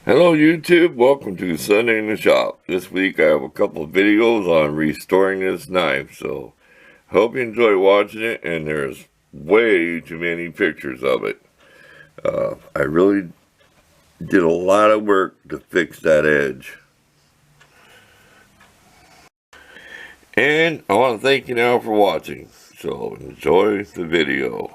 Hello YouTube, welcome to Sunday in the Shop. This week I have a couple of videos on restoring this knife, so hope you enjoy watching it, and there's way too many pictures of it. I really did a lot of work to fix that edge. And I want to thank you now for watching, so enjoy the video.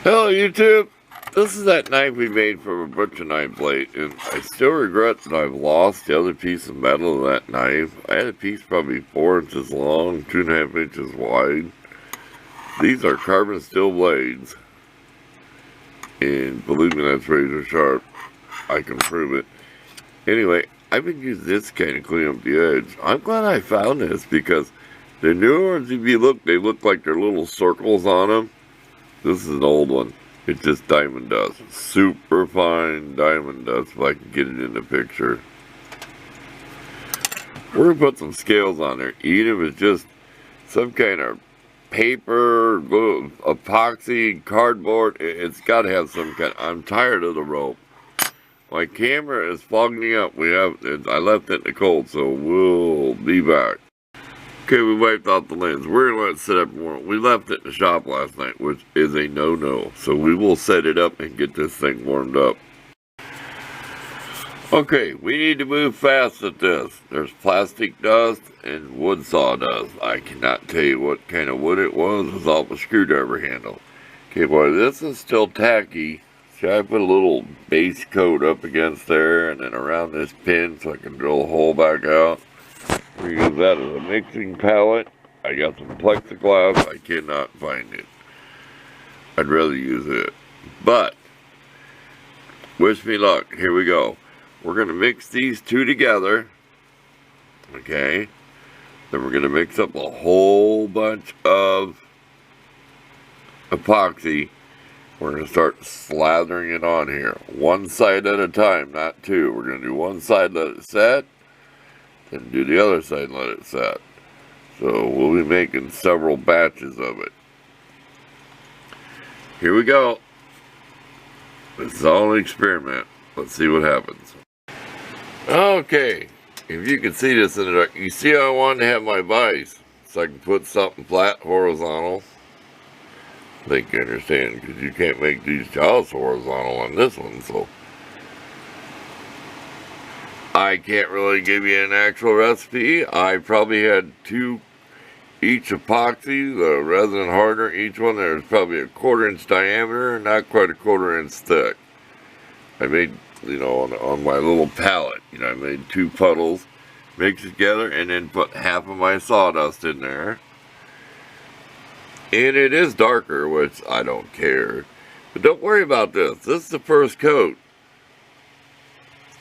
Hello YouTube! This is that knife we made from a butcher knife blade, and I still regret that I've lost the other piece of metal of that knife. I had a piece probably 4 inches long, 2.5 inches wide. These are carbon steel blades, and believe me, that's razor sharp. I can prove it. Anyway, I've been using this kind of clean up the edge. I'm glad I found this because the newer ones, if you look, they look like they're little circles on them. This is an old one. It's just diamond dust. Super fine diamond dust, if I can get it in the picture. We're going to put some scales on there. Even if it's just some kind of paper, glue, epoxy, cardboard, it's got to have some kind. I'm tired of the rope. My camera is fogging up. I left it in the cold, so we'll be back. Okay, we wiped out the lens. We're going to let it sit up more. We left it in the shop last night, which is a no-no. So we will set it up and get this thing warmed up. Okay, we need to move fast at this. There's plastic dust and wood sawdust. I cannot tell you what kind of wood it was. It was off a screwdriver handle. Okay, boy, this is still tacky. So I put a little base coat up against there and then around this pin so I can drill a hole back out. We use that as a mixing palette. I got some plexiglass. I cannot find it. I'd rather use it. But, wish me luck. Here we go. We're going to mix these two together. Okay. Then we're going to mix up a whole bunch of epoxy. We're going to start slathering it on here. One side at a time, not two. We're going to do one side, let it set. Then do the other side and let it set. So we'll be making several batches of it. Here we go. This is all an experiment. Let's see what happens. Okay, if you can see this in the dark, you see how I wanted to have my vise so I can put something flat horizontal. I think you understand, because you can't make these jaws horizontal on this one, so I can't really give you an actual recipe. I probably had 2 each epoxy, the resin hardener. Each one there's probably a 1/4 inch diameter, not quite a 1/4 inch thick. I made, on my little palette, I made 2 puddles, mixed together, and then put half of my sawdust in there. And it is darker, which I don't care. But don't worry about this. This is the first coat.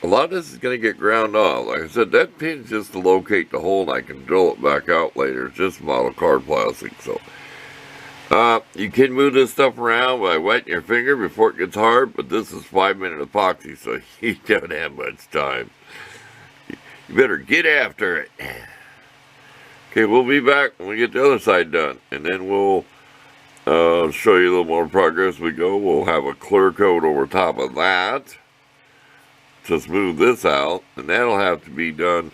A lot of this is going to get ground off. Like I said, that pin's just to locate the hole and I can drill it back out later. It's just model card plastic. So, you can move this stuff around by wetting your finger before it gets hard, but this is 5-minute epoxy, so you don't have much time. You better get after it. Okay, we'll be back when we get the other side done, and then we'll show you a little more progress as we go. We'll have a clear coat over top of that to smooth this out, and that'll have to be done,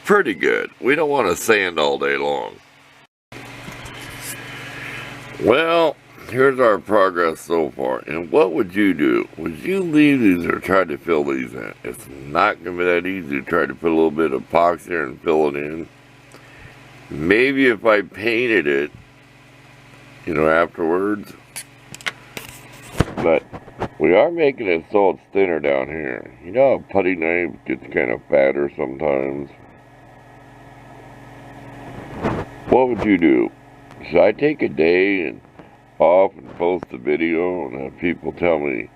pretty good. We don't want to sand all day long. Well, here's our progress so far. And what would you do? Would you leave these or try to fill these in? It's not going to be that easy to try to put a little bit of epoxy there and fill it in. Maybe if I painted it, afterwards. But we are making it so it's thinner down here. You know how a putty knife gets kind of fatter sometimes? What would you do? Should I take a day and off and post the video and have people tell me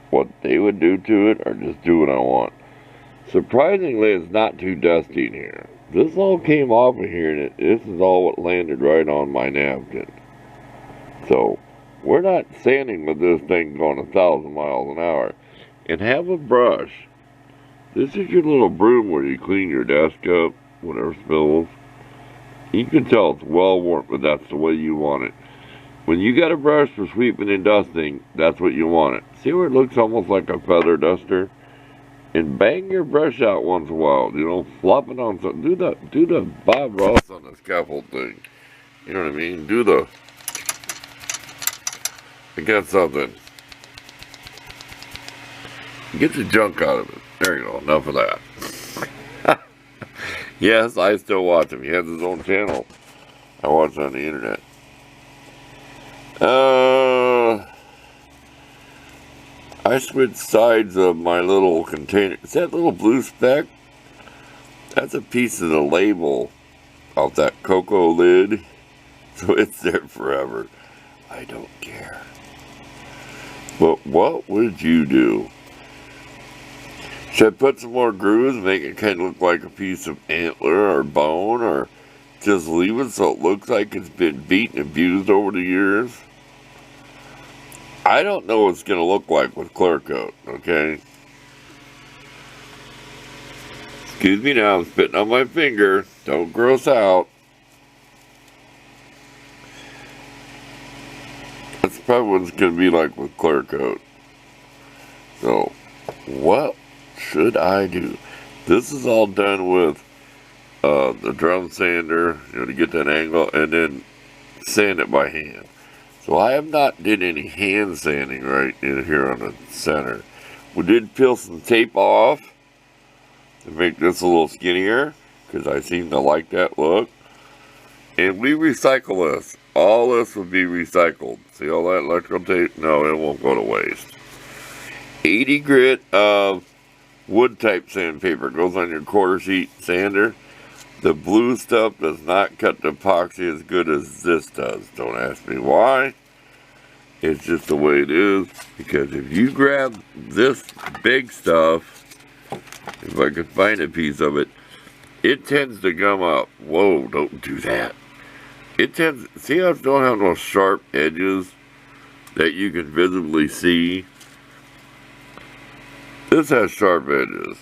what they would do to it, or just do what I want? Surprisingly, it's not too dusty in here. This all came off of here, and this is all what landed right on my napkin. So, we're not sanding with this thing going 1,000 miles an hour. And have a brush. This is your little broom where you clean your desk up, whatever spills. You can tell it's well worn, but that's the way you want it. When you got a brush for sweeping and dusting, that's what you want it. See where it looks almost like a feather duster? And bang your brush out once in a while. You know, flop it on something. Do the Bob Ross on the scaffold thing. You know what I mean? Do the... Against something. Get the junk out of it. There you go. Enough of that. Yes, I still watch him. He has his own channel. I watch it on the internet. I switched sides of my little container. Is that little blue speck? That's a piece of the label of that cocoa lid. So it's there forever. I don't care. But what would you do? Should I put some more grooves, make it kind of look like a piece of antler or bone, or just leave it so it looks like it's been beaten and abused over the years? I don't know what it's going to look like with clear coat, okay? Excuse me now, I'm spitting on my finger. Don't gross out. That's probably what it's going to be like with clear coat. So, what should I do? This is all done with the drum sander, you know, to get that angle, and then sand it by hand. So I have not did any hand sanding right in here on the center. We did peel some tape off to make this a little skinnier, because I seem to like that look. And we recycle this. All this will be recycled. See all that electrical tape? No, it won't go to waste. 80 grit of wood type sandpaper goes on your quarter sheet sander. The blue stuff does not cut the epoxy as good as this does. Don't ask me why. It's just the way it is. Because if you grab this big stuff, if I could find a piece of it, it tends to gum up. Whoa, don't do that. It tends, see how it don't have no sharp edges that you can visibly see? This has sharp edges.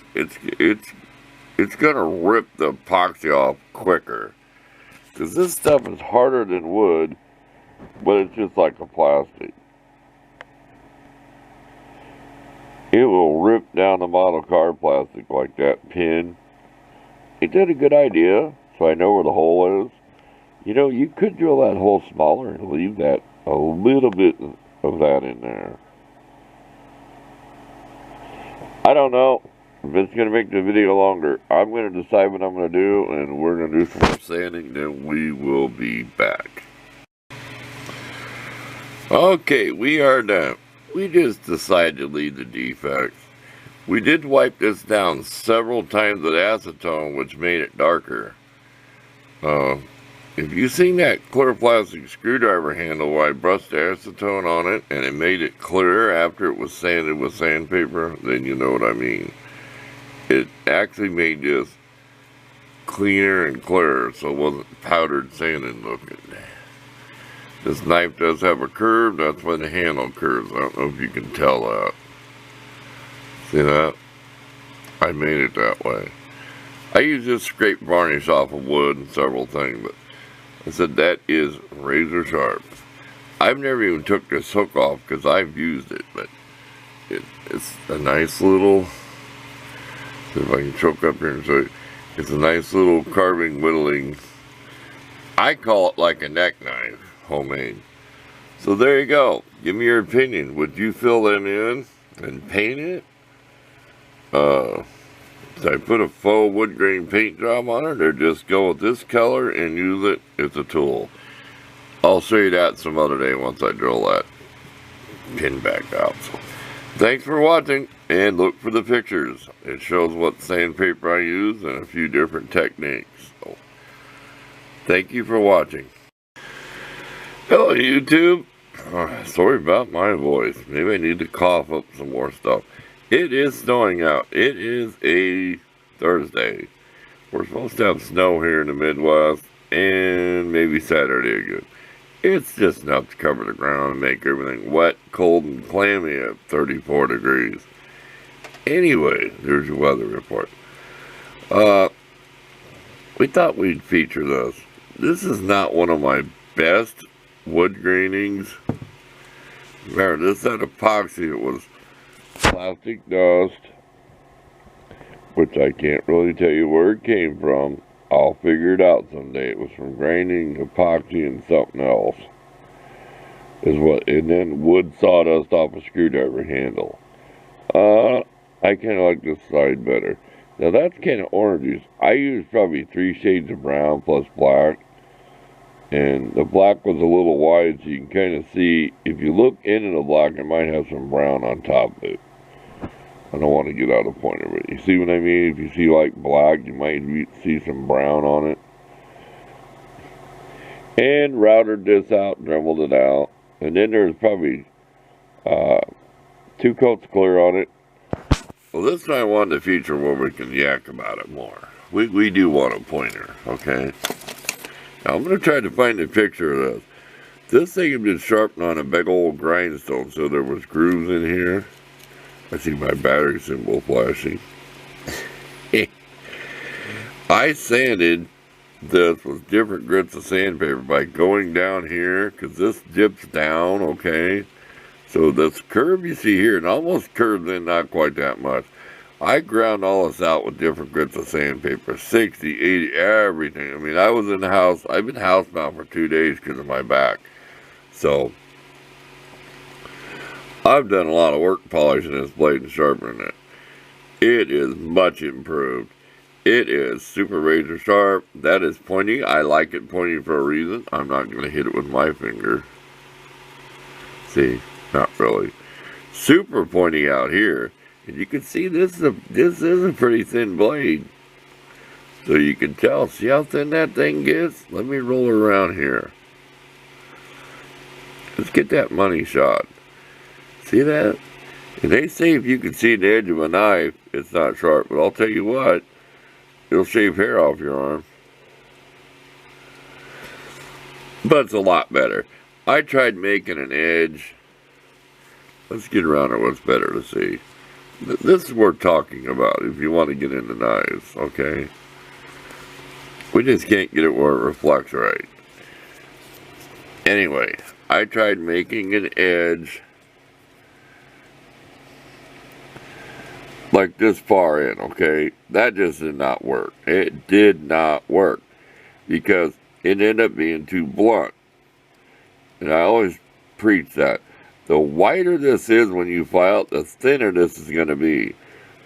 It's gonna rip the epoxy off quicker. Because this stuff is harder than wood, but it's just like a plastic. It will rip down the model car plastic like that pin. It did a good idea, so I know where the hole is. You know, you could drill that hole smaller and leave that a little bit of that in there. I don't know if it's going to make the video longer. I'm going to decide what I'm going to do, and we're going to do some more sanding, then we will be back. Okay, we are done. We just decided to leave the defects. We did wipe this down several times with acetone, which made it darker. If you've seen that clear plastic screwdriver handle where I brushed acetone on it and it made it clear after it was sanded with sandpaper, then you know what I mean. It actually made this cleaner and clearer, so it wasn't powdered sanded looking. This knife does have a curve, that's why the handle curves. I don't know if you can tell that. See that? I made it that way. I use this scrape varnish off of wood and several things, but I said that is razor sharp. I've never even took this hook off because I've used it, but it's a nice little, see if I can choke up here and show you. It's a nice little carving, whittling. I call it like a neck knife, homemade. So there you go. Give me your opinion. Would you fill them in and paint it? Did I put a faux wood grain paint job on it, or just go with this color and use it as a tool? I'll show you that some other day once I drill that pin back out. So, thanks for watching, and look for the pictures. It shows what sandpaper I use and a few different techniques. So, thank you for watching. Hello YouTube. Sorry about my voice. Maybe I need to cough up some more stuff. It is snowing out. It is a Thursday. We're supposed to have snow here in the Midwest, and maybe Saturday again. It's just enough to cover the ground and make everything wet, cold, and clammy at 34 degrees. Anyway, there's your weather report. We thought we'd feature this. This is not one of my best wood grainings. Remember, this had epoxy. It was plastic dust, which I can't really tell you where it came from. I'll figure it out someday. It was from graining, epoxy, and something else. And then wood sawdust off a screwdriver handle. I kind of like this side better. Now that's kind of oranges. I used probably 3 shades of brown plus black. And the black was a little wide, so you can kind of see, if you look into the black, it might have some brown on top of it. I don't want to get out of point of it. You see what I mean? If you see like black, you might see some brown on it. And routered this out, dremeled it out. And then there's probably 2 coats clear on it. Well, this time I wanted to feature where we can yak about it more. We do want a pointer, okay? Now I'm going to try to find a picture of this. This thing had been sharpened on a big old grindstone, so there was grooves in here. I see my battery symbol flashing. I sanded this with different grits of sandpaper by going down here, because this dips down, okay? So this curve you see here, it almost curves in, not quite that much. I ground all this out with different grits of sandpaper, 60, 80, everything. I mean, I was in the house, I've been housebound for 2 days because of my back. So, I've done a lot of work polishing this blade and sharpening it. It is much improved. It is super razor sharp. That is pointy. I like it pointy for a reason. I'm not going to hit it with my finger. See, not really. Super pointy out here. And you can see this is a pretty thin blade. So you can tell. See how thin that thing gets? Let me roll it around here. Let's get that money shot. See that? And they say if you can see the edge of a knife, it's not sharp. But I'll tell you what, it'll shave hair off your arm. But it's a lot better. I tried making an edge. Let's get around to what's better to see. This is worth talking about if you want to get into knives, okay? We just can't get it where it reflects right. Anyway, I tried making an edge like this far in, okay? That just did not work. It did not work because it ended up being too blunt. And I always preach that. The whiter this is when you file it, the thinner this is going to be.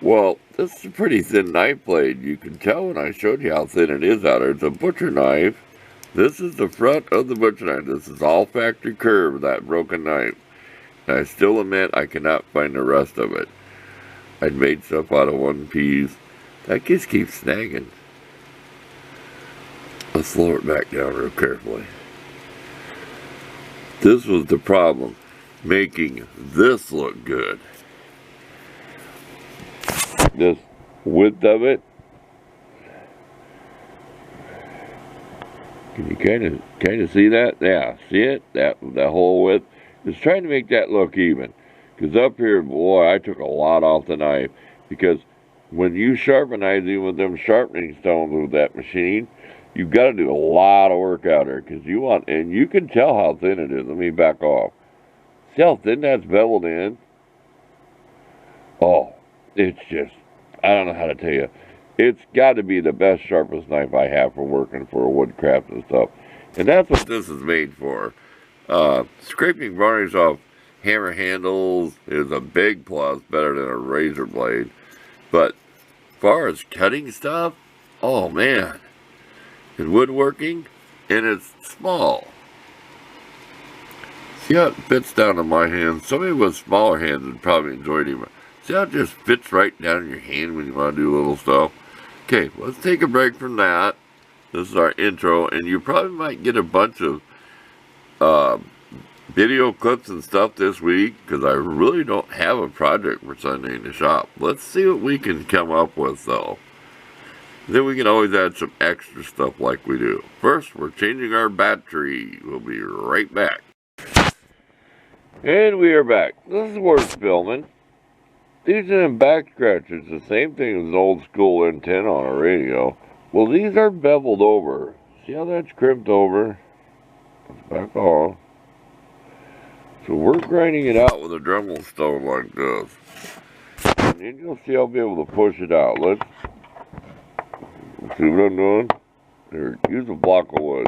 Well, this is a pretty thin knife blade. You can tell when I showed you how thin it is out there. It's a butcher knife. This is the front of the butcher knife. This is all factory curve, that broken knife. And I still admit I cannot find the rest of it. I'd made stuff out of one piece. That just keeps snagging. Let's lower it back down real carefully. This was the problem. Making this look good. This width of it. Can you kind of see that? Yeah, see it? That whole width. Just trying to make that look even. Because up here, boy, I took a lot off the knife. Because when you sharpen knives, even with them sharpening stones with that machine, you've got to do a lot of work out there. Because you want, and you can tell how thin it is. Let me back off. See how thin that's beveled in? Oh, it's just, I don't know how to tell you. It's got to be the best, sharpest knife I have for working for woodcraft and stuff. And that's what this is made for. Scraping varnish off hammer handles is a big plus, better than a razor blade. But as far as cutting stuff, oh man. And woodworking, and it's small. See how it fits down on my hand? Somebody with smaller hands would probably enjoy it even. See how it just fits right down in your hand when you want to do little stuff? Okay, let's take a break from that. This is our intro, and you probably might get a bunch of video clips and stuff this week, because I really don't have a project for Sunday in the shop. Let's see what we can come up with, though. Then we can always add some extra stuff like we do. First, we're changing our battery. We'll be right back. And we are back. This is worth filming. These are them back scratchers, the same thing as an old school antenna on a radio. Well, these are beveled over. See how that's crimped over? Let's back off. So we're grinding it out with a Dremel stone like this. And then you'll see I'll be able to push it out. Let's see what I'm doing. There, use a block of wood.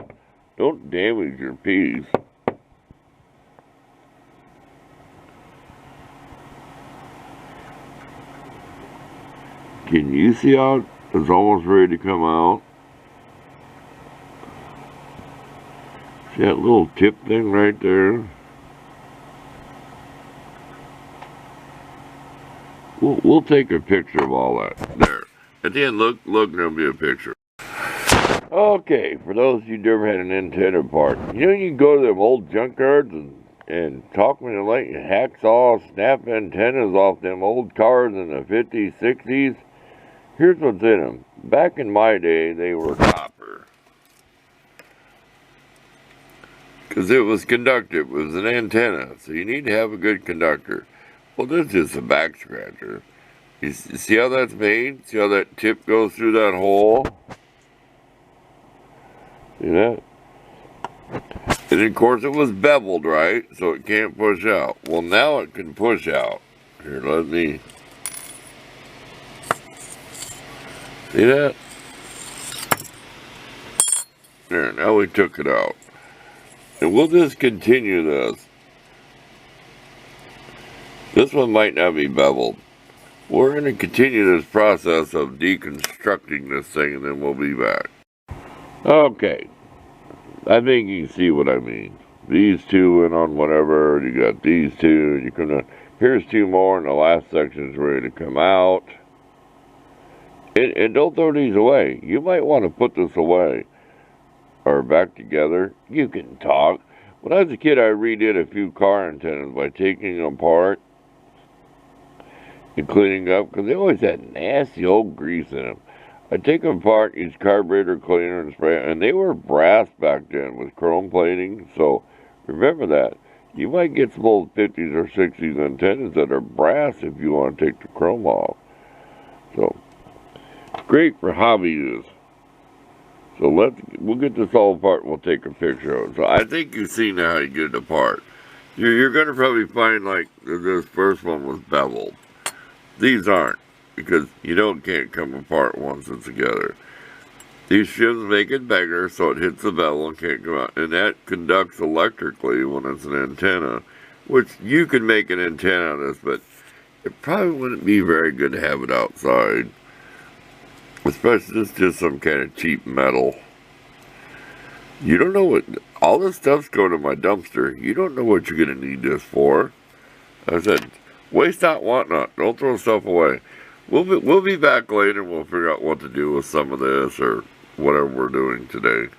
Don't damage your piece. Can you see how it's almost ready to come out? See that little tip thing right there? We'll take a picture of all that. There. At the end, look, there'll be a picture. Okay, for those of you who never had an antenna part, you know you can go to them old junkyards and talk me to like hacksaw, snap antennas off them old cars in the 50s, 60s. Here's what's in them. Back in my day, they were copper. Because it was conductive. It was an antenna. So you need to have a good conductor. Well, this is a back scratcher. You see how that's made? See how that tip goes through that hole? See that? And of course it was beveled, right? So it can't push out. Well, now it can push out. Here, let me... See that? There, now we took it out. And we'll just continue this. This one might not be beveled. We're going to continue this process of deconstructing this thing and then we'll be back. Okay. I think you can see what I mean. These two went on whatever. You got these two. You come down. Here's two more and the last section's ready to come out. And don't throw these away. You might want to put this away. Or back together. You can talk. When I was a kid, I redid a few car antennas by taking them apart and cleaning up, because they always had nasty old grease in them. I'd take them apart, use carburetor cleaner and spray, and they were brass back then with chrome plating, so remember that. You might get some old 50s or 60s antennas that are brass if you want to take the chrome off. So, great for hobby use. So we'll get this all apart and we'll take a picture of it. So I think you've seen how you get it apart. You're going to probably find like this first one was beveled. These aren't, because can't come apart once it's together. These shims make it bigger so it hits the bevel and can't come out. And that conducts electrically when it's an antenna, which you could make an antenna out of this, but it probably wouldn't be very good to have it outside. Especially this is just some kind of cheap metal. You don't know what, all this stuff's going to my dumpster. You don't know what you're going to need this for. I said, waste not, want not. Don't throw stuff away. We'll be back later and we'll figure out what to do with some of this or whatever we're doing today.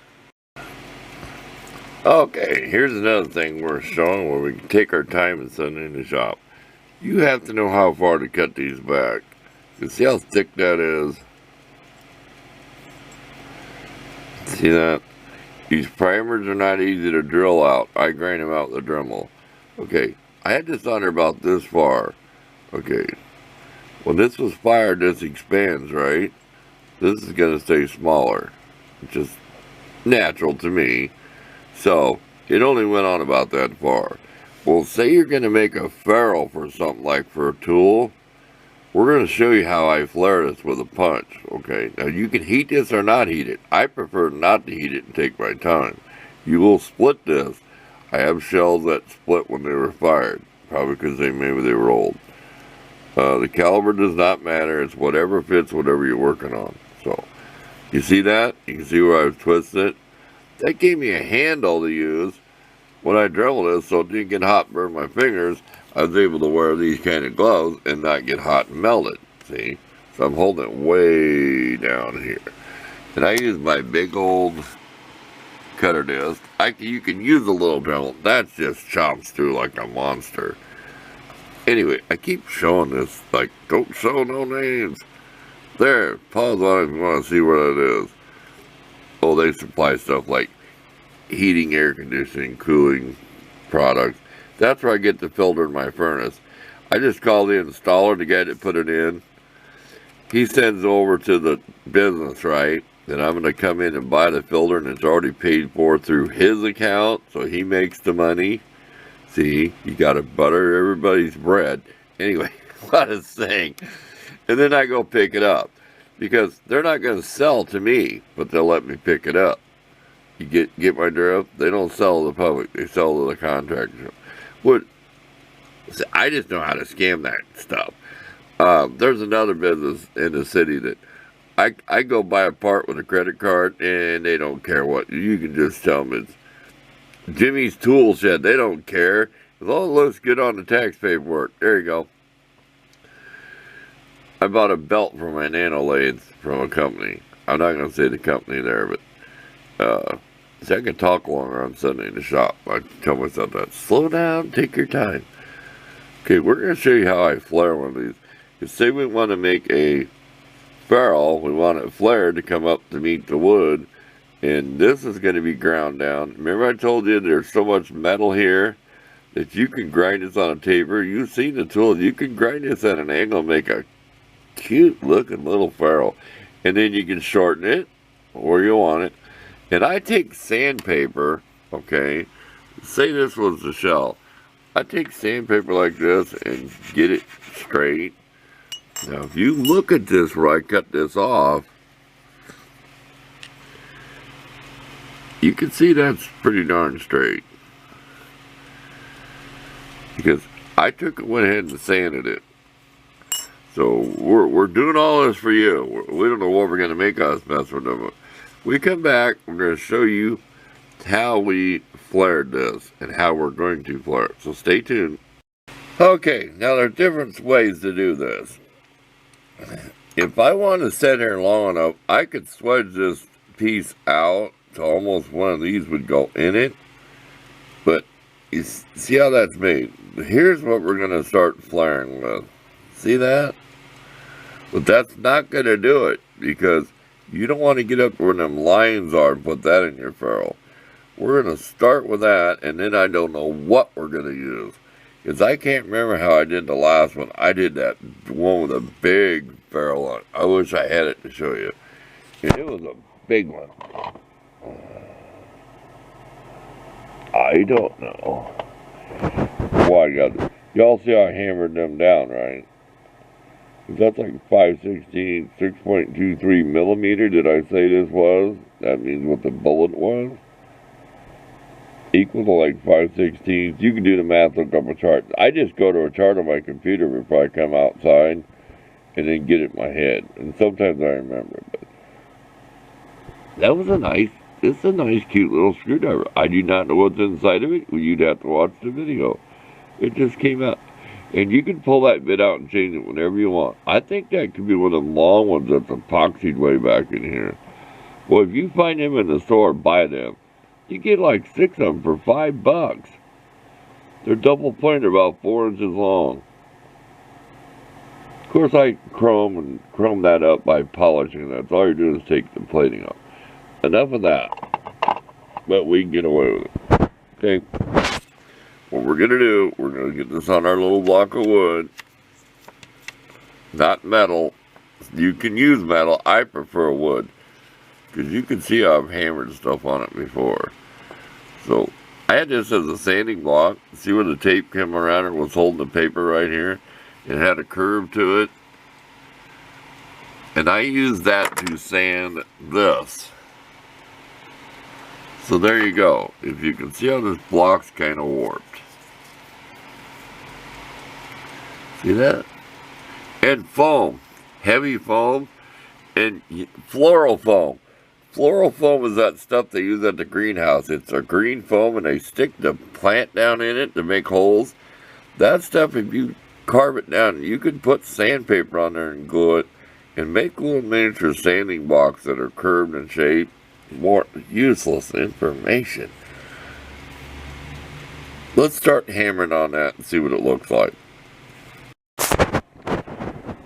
Okay, here's another thing we're showing where we can take our time and send it in the shop. You have to know how far to cut these back. You see how thick that is? See that? These primers are not easy to drill out. I grind them out with a Dremel. Okay, I had this under about this far. Okay, when this was fired, this expands, right? This is going to stay smaller. It's just natural to me. So, it only went on about that far. Well, say you're going to make a ferrule for something like for a tool. We're going to show you how I flare this with a punch, okay? Now, you can heat this or not heat it. I prefer not to heat it and take my time. You will split this. I have shells that split when they were fired, probably because maybe they were old. The caliber does not matter. It's whatever fits whatever you're working on. So, you see that? You can see where I was twisting it. That gave me a handle to use when I Dremel this so it didn't get hot and burn my fingers. I was able to wear these kind of gloves and not get hot and melted, see? So I'm holding it way down here. And I use my big old cutter disc. You can use a little Dremel. That just chops through like a monster. Anyway, I keep showing this, like, don't show no names. There, pause on it if you want to see where that is. Oh, they supply stuff like heating, air conditioning, cooling products. That's where I get the filter in my furnace. I just call the installer, the guy that put it in. He sends it over to the business, right? Then I'm going to come in and buy the filter, and it's already paid for through his account, so he makes the money. See, you got to butter everybody's bread. Anyway, what a thing. And then I go pick it up. Because they're not going to sell to me, but they'll let me pick it up. You get my drift? They don't sell to the public. They sell to the contractor. I just know how to scam that stuff. There's another business in the city that I go buy a part with a credit card, and they don't care what. You can just tell them it's Jimmy's Tool Shed. They don't care. As long as it looks good on the tax paperwork. There you go. I bought a belt for my nano lathes from a company. I'm not going to say the company there, but see, I can talk longer on Sunday in the shop. I tell myself that. Slow down, take your time. Okay, we're going to show you how I flare one of these. Because say we want to make a ferrule, we want it flared to come up to meet the wood, and this is going to be ground down. Remember I told you there's so much metal here that you can grind this on a taper. You've seen the tool. You can grind this at an angle and make a cute looking little ferrule, and then you can shorten it where you want it. And I take sandpaper, okay, say this was the shell, I take sandpaper like this and get it straight. Now if you look at this where I cut this off, you can see that's pretty darn straight, because I went ahead and sanded it. So we're doing all this for you. We don't know what we're going to make us mess with them. We come back, we're going to show you how we flared this and how we're going to flare it. So stay tuned. Okay, now there's different ways to do this. If I want to sit here long enough, I could swedge this piece out to almost one of these would go in it. But you see how that's made. Here's what we're going to start flaring with. See that? But that's not going to do it, because you don't want to get up where them lines are and put that in your ferrule. We're going to start with that, and then I don't know what we're going to use. Because I can't remember how I did the last one. I did that one with a big ferrule on it. I wish I had it to show you. And it was a big one. I don't know. Why I got it. Y'all see how I hammered them down, right? That's like 5/16, 6.23 millimeter. Did I say this was? That means what the bullet was. Equal to like 5/16. You can do the math, look up a chart. I just go to a chart on my computer before I come outside and then get it in my head. And sometimes I remember. But that was it's a nice, cute little screwdriver. I do not know what's inside of it. You'd have to watch the video. It just came out. And you can pull that bit out and change it whenever you want. I think that could be one of the long ones that's epoxied way back in here. Well, if you find them in the store, buy them. You get like 6 of them for $5. They're double pointed, about 4 inches long. Of course, I chrome that up by polishing. That's all you're doing is take the plating off. Enough of that. But we can get away with it. Okay. What we're going to do, we're going to get this on our little block of wood. Not metal. You can use metal. I prefer wood, because you can see how I've hammered stuff on it before. So I had this as a sanding block. See where the tape came around it was holding the paper right here? It had a curve to it. And I used that to sand this. So there you go. If you can see how this block's kind of warped. See that? And foam. Heavy foam. And floral foam. Floral foam is that stuff they use at the greenhouse. It's a green foam and they stick the plant down in it to make holes. That stuff, if you carve it down, you can put sandpaper on there and glue it and make little miniature sanding blocks that are curved in shape. More useless information. Let's start hammering on that and see what it looks like.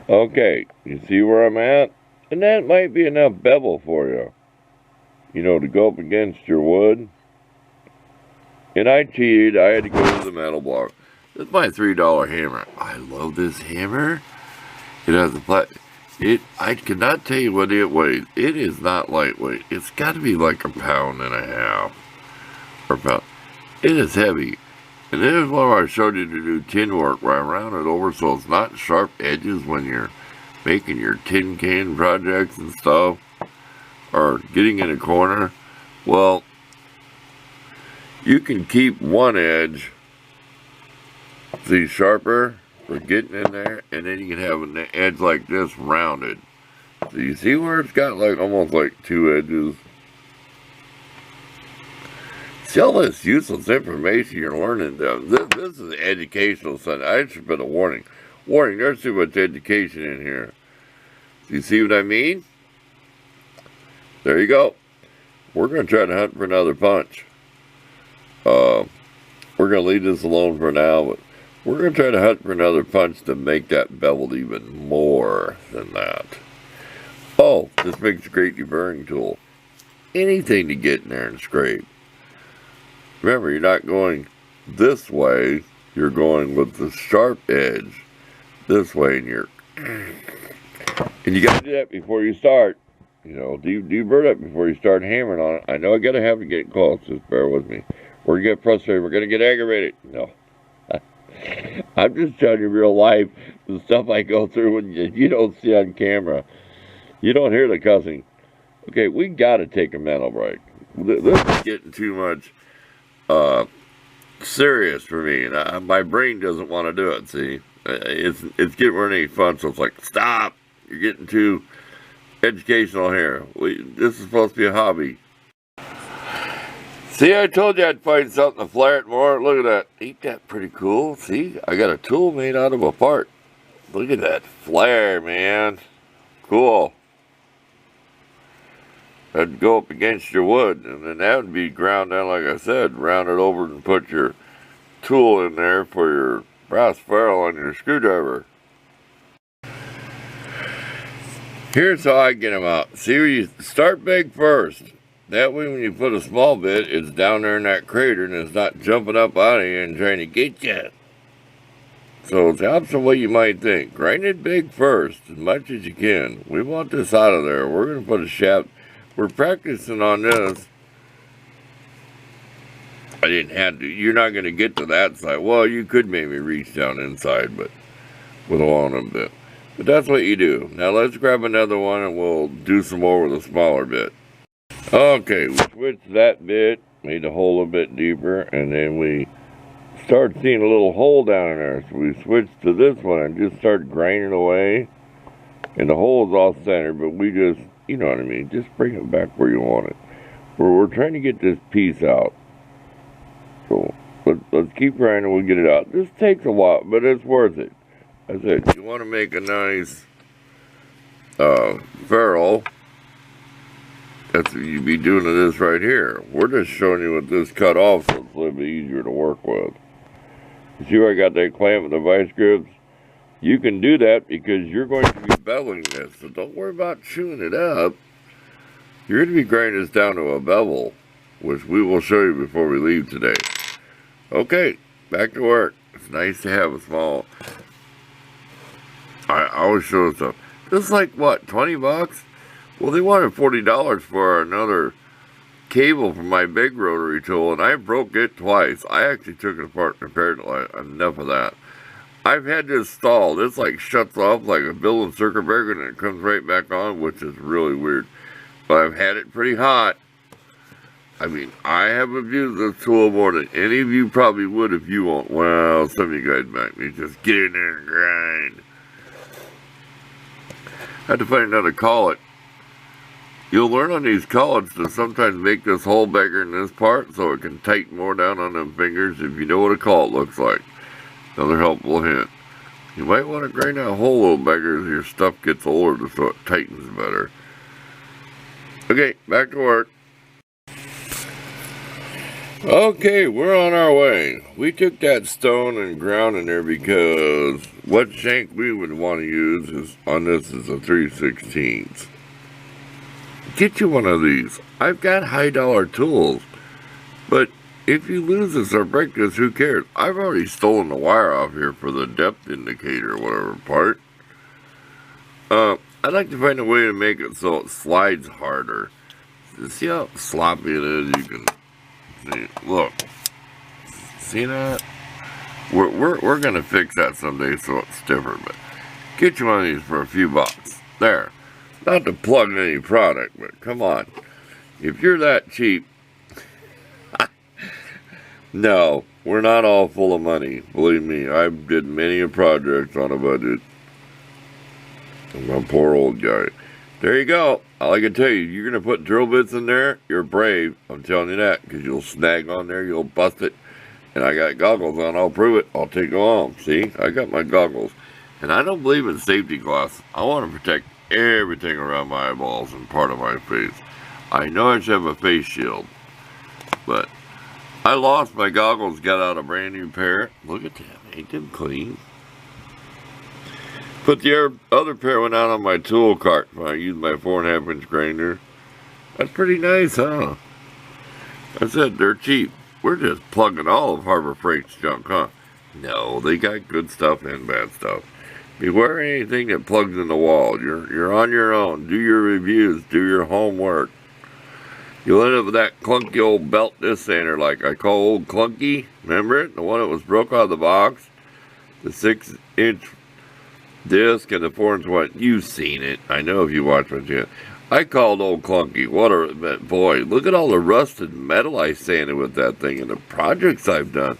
Okay, you see where I'm at? And that might be enough bevel for you. You know, to go up against your wood. And I cheated. I had to go to the metal block. This is my $3 hammer. I love this hammer. It has a I cannot tell you what it weighs. It is not lightweight. It's got to be like 1.5 pounds. Or pound. It is heavy. And this is what I showed you to do tin work, where I round it over so it's not sharp edges when you're making your tin can projects and stuff, or getting in a corner. Well, you can keep one edge, see, sharper for getting in there, and then you can have an edge like this rounded. So you see where it's got like almost like two edges? See all this useless information you're learning. This is educational, son. I should put a warning. Warning, there's too much education in here. Do you see what I mean? There you go. We're going to try to hunt for another punch. We're going to leave this alone for now, but we're going to try to hunt for another punch to make that beveled even more than that. Oh, this makes a great deburring tool. Anything to get in there and scrape. Remember, you're not going this way. You're going with the sharp edge this way, and you got to do that before you start. You know, deburr it before you start hammering on it. I know I got to have it get close. Just bear with me. We're going to get frustrated. We're going to get aggravated. No. I'm just telling you real life, the stuff I go through when you don't see on camera. You don't hear the cussing. Okay, we got to take a mental break. This is getting too much serious for me, and my brain doesn't want to do it. See, it's getting really fun. So it's like, stop! You're getting too educational here. This is supposed to be a hobby. See, I told you I'd find something to flare it more. Look at that. Ain't that pretty cool? See, I got a tool made out of a part. Look at that flare, man. Cool. That'd go up against your wood, and then that would be ground down, like I said. Round it over and put your tool in there for your brass ferrule on your screwdriver. Here's how I get them out. See, you start big first. That way when you put a small bit, it's down there in that crater and it's not jumping up out of you and trying to get you. So it's the opposite of what you might think. Grind it big first, as much as you can. We want this out of there. We're going to put a shaft. We're practicing on this. I didn't have to. You're not going to get to that side. Well, you could maybe reach down inside, but with a long bit. But that's what you do. Now let's grab another one and we'll do some more with a smaller bit. Okay, we switched that bit, made the hole a bit deeper, and then we start seeing a little hole down in there. So we switched to this one and just start grinding away. And the hole is all centered, but we just, you know what I mean, just bring it back where you want it. We're trying to get this piece out. So let's keep grinding, we'll get it out. This takes a while, but it's worth it. That's it. You want to make a nice ferrule. That's what you'd be doing to this right here. We're just showing you what this cut off so it's a little bit easier to work with. You see where I got that clamp with the vice grips? You can do that because you're going to be beveling this. So don't worry about chewing it up. You're going to be grinding this down to a bevel, which we will show you before we leave today. Okay, back to work. It's nice to have a small... I always show stuff. This is like, what, 20 bucks? Well, they wanted $40 for another cable from my big rotary tool, and I broke it twice. I actually took it apart and repaired it. Enough of that. I've had this stalled. It's like shuts off like a building circuit breaker, and it comes right back on, which is really weird. But I've had it pretty hot. I mean, I have abused this tool more than any of you probably would if you won't. Well, some of you guys might be. Just get in there and grind. I had to find another collet. You'll learn on these collets to sometimes make this hole bigger in this part so it can tighten more down on them fingers if you know what a collet looks like. Another helpful hint. You might want to grind that hole a little bigger as your stuff gets older so it tightens better. Okay, back to work. Okay, we're on our way. We took that stone and ground in there because what shank we would want to use is on this is a 3/16. Get you one of these. I've got high dollar tools, but if you lose this or break this, who cares? I've already stolen the wire off here for the depth indicator or whatever part. I'd like to find a way to make it so it slides harder. See how sloppy it is? You can see, look. See that? We're gonna fix that someday so it's stiffer, but get you one of these for a few bucks. There. Not to plug any product, but come on. If you're that cheap, no, we're not all full of money. Believe me, I did many a project on a budget. I'm a poor old guy. There you go. All I can tell you, you're going to put drill bits in there, you're brave. I'm telling you that, because you'll snag on there, you'll bust it. And I got goggles on, I'll prove it. I'll take them home. See, I got my goggles. And I don't believe in safety glasses. I want to protect everything around my eyeballs and part of my face. I know I should have a face shield, but I lost my goggles, got out a brand new pair. Look at them, ain't them clean? But the other pair went out on my tool cart when I used my 4.5-inch grinder. That's pretty nice, huh? I said they're cheap. We're just plugging all of Harbor Freight's junk, huh? No, they got good stuff and bad stuff. Beware anything that plugs in the wall. You're on your own. Do your reviews. Do your homework. You'll end up with that clunky old belt disc sander like I call old Clunky. Remember it? The one that was broke out of the box? The 6-inch disc and the 4-inch one. You've seen it. I know if you watch my channel. I called old Clunky. What a boy! Look at all the rusted metal I sanded with that thing and the projects I've done.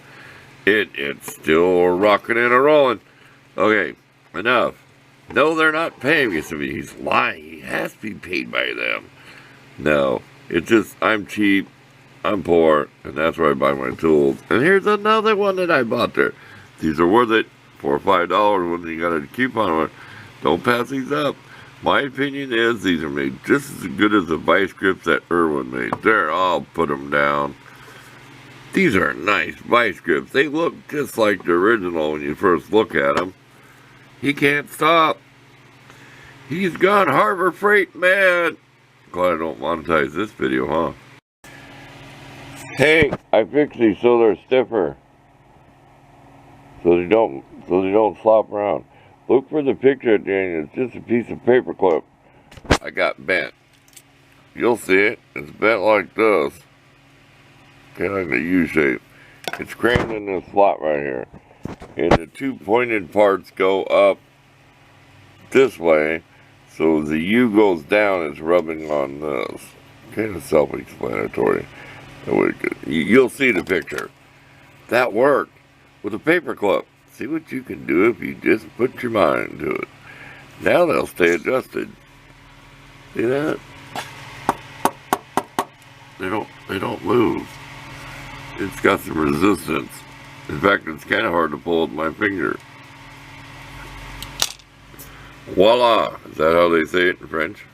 It's still rocking and a rolling. Okay, enough. No, they're not paying me. He's lying. He has to be paid by them. No, it's just I'm cheap, I'm poor, and that's where I buy my tools. And here's another one that I bought there. These are worth it. $4 or $5 when you got a coupon on it. Don't pass these up. My opinion is these are made just as good as the vice grips that Irwin made. There, I'll put them down. These are nice vice grips. They look just like the original when you first look at them. He can't stop. He's gone Harbor Freight mad. Glad I don't monetize this video, huh? Hey, I fixed these so they're stiffer. So they don't flop around. Look for the picture at the end. It's just a piece of paper clip I got bent. You'll see it. It's bent like this. Kind of like a U shape. It's crammed in this slot right here. And the two pointed parts go up this way. So the U goes down, it's rubbing on this. Kind of self-explanatory. You'll see the picture. That worked with a paper clip. See what you can do if you just put your mind to it. Now they'll stay adjusted. See that? They don't move. It's got some resistance. In fact, it's kind of hard to pull with my finger. Voila! Is that how they say it in French?